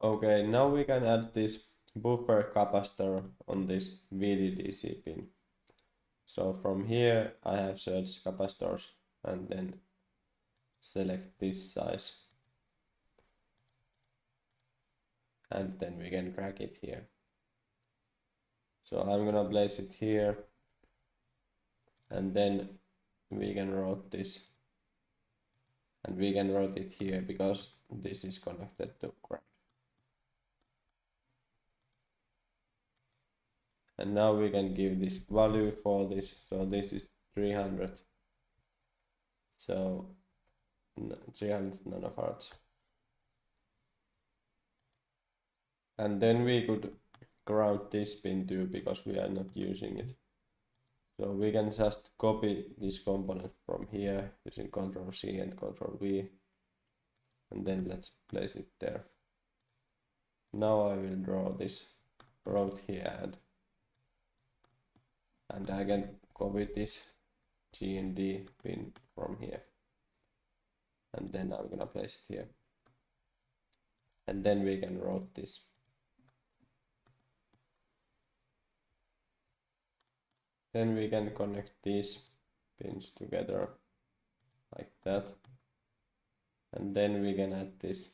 Okay, now we can add this buffer capacitor on this VDDC pin. So from here I have searched capacitors and then select this size. And then we can drag it here. So I'm gonna place it here. And then we can route this. And we can route it here because this is connected to ground. And now we can give this value for this. So this is 300. So 300 nanofards. And then we could ground this pin too because we are not using it. So we can just copy this component from here using Ctrl C and Ctrl V. And then let's place it there. Now I will draw this road here and I can copy this G and D pin from here. And then I'm gonna place it here. And then we can route this. Then we can connect these pins together like that. And then we can add this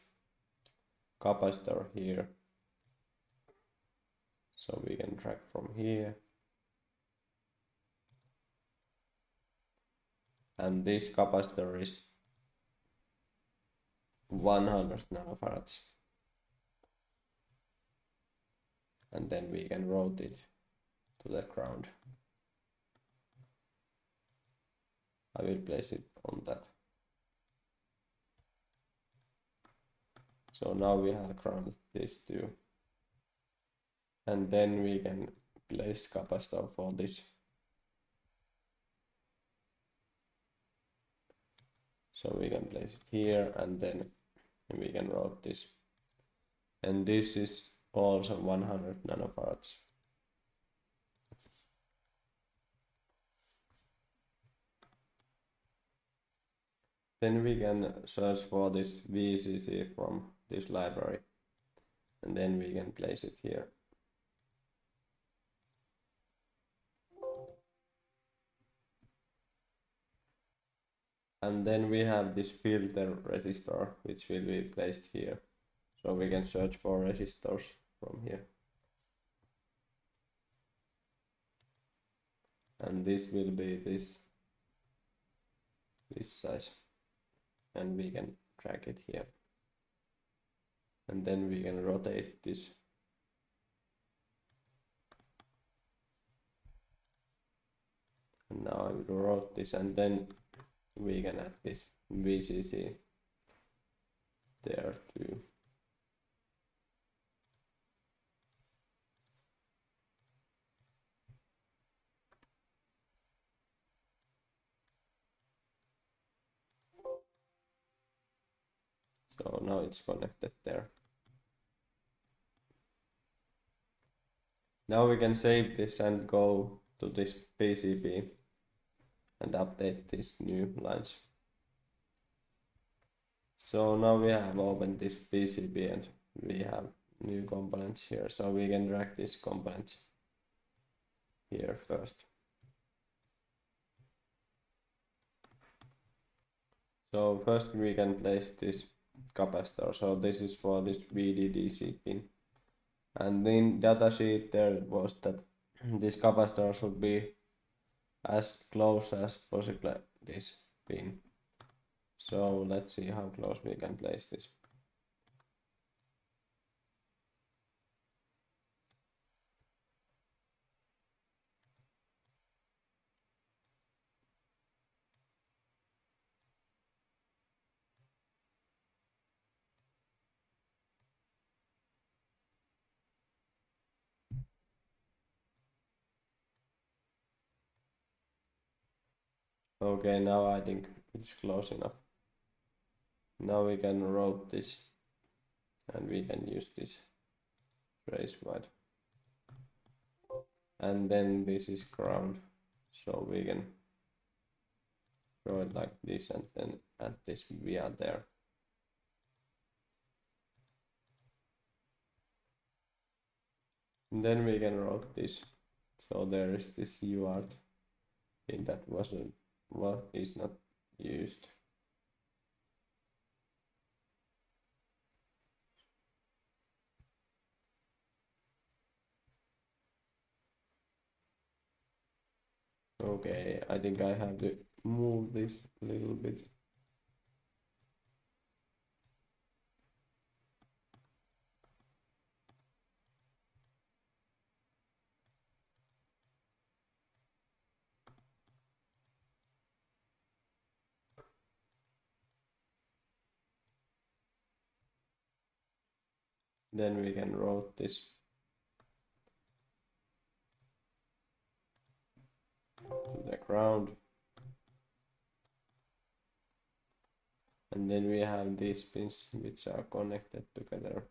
capacitor here. So we can drag from here. And this capacitor is 100 nanofarads. And then we can route it to the ground. I will place it on that. So now we have grounded these two. And then we can place capacitor for this. So we can place it here and then we can route this. And this is also 100 nanofarads. Then we can search for this VCC from this library. And then we can place it here. And then we have this filter resistor which will be placed here. So we can search for resistors from here. And this will be this size. And we can drag it here. And then we can rotate this. And now I will rotate this and then we can add this VCC there too. So now it's connected there. Now we can save this and go to this PCB and update these new lines. So now we have opened this PCB and we have new components here. So we can drag these components here first. So first we can place this capacitor. So this is for this VDDC pin. And in datasheet there was that this capacitor should be as close as possible this pin. So let's see how close we can place this. Okay, now I think it's close enough. Now we can route this and we can use this trace wide. And then this is ground, so we can draw it like this and then add this via there. And then we can route this. So there is this UART pin that is not used. Okay, I think I have to move this a little bit. Then we can route this to the ground. And then we have these pins which are connected together.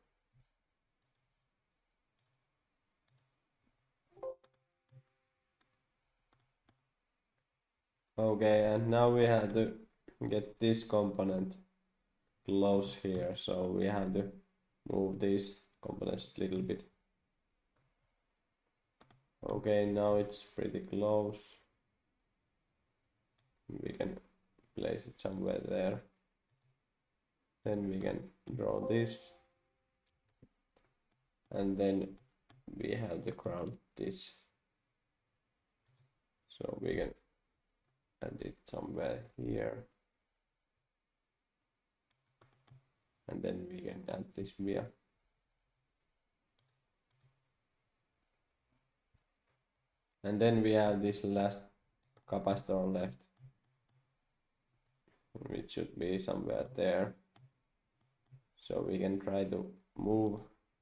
Okay, and now we have to get this component close here, so we have to move these components a little bit. Okay, now it's pretty close. We can place it somewhere there. Then we can draw this, and then we have to ground this, so we can add it somewhere here, and then we can add this via. And then we have this last capacitor left, which should be somewhere there, so we can try to move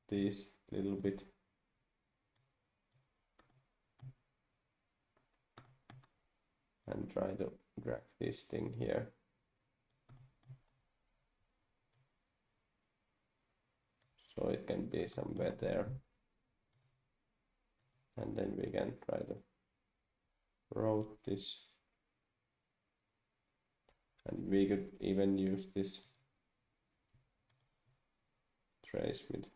this a little bit. And try to drag this thing here. So it can be somewhere there. And then we can try to route this. And we could even use this trace with.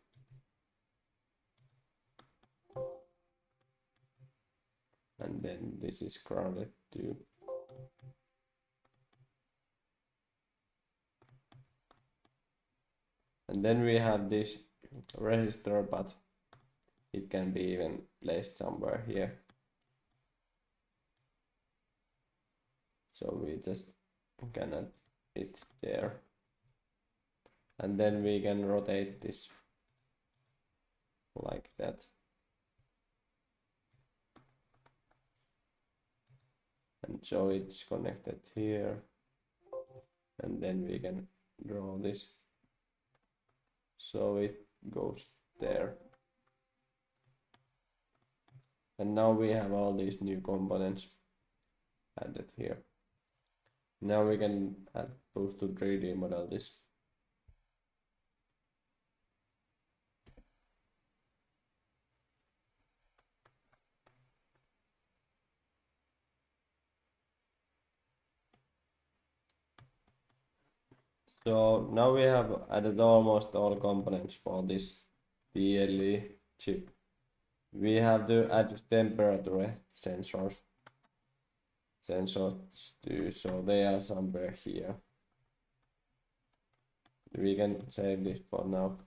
And then this is grounded too. And then we have this resistor, but it can be even placed somewhere here. So we just can add it there. And then we can rotate this like that. And so it's connected here. And then we can draw this. So it goes there. And now we have all these new components added here. Now we can add those to 3D model this. So now we have added almost all components for this TLE chip. We have to add temperature sensors too, so they are somewhere here. We can save this for now.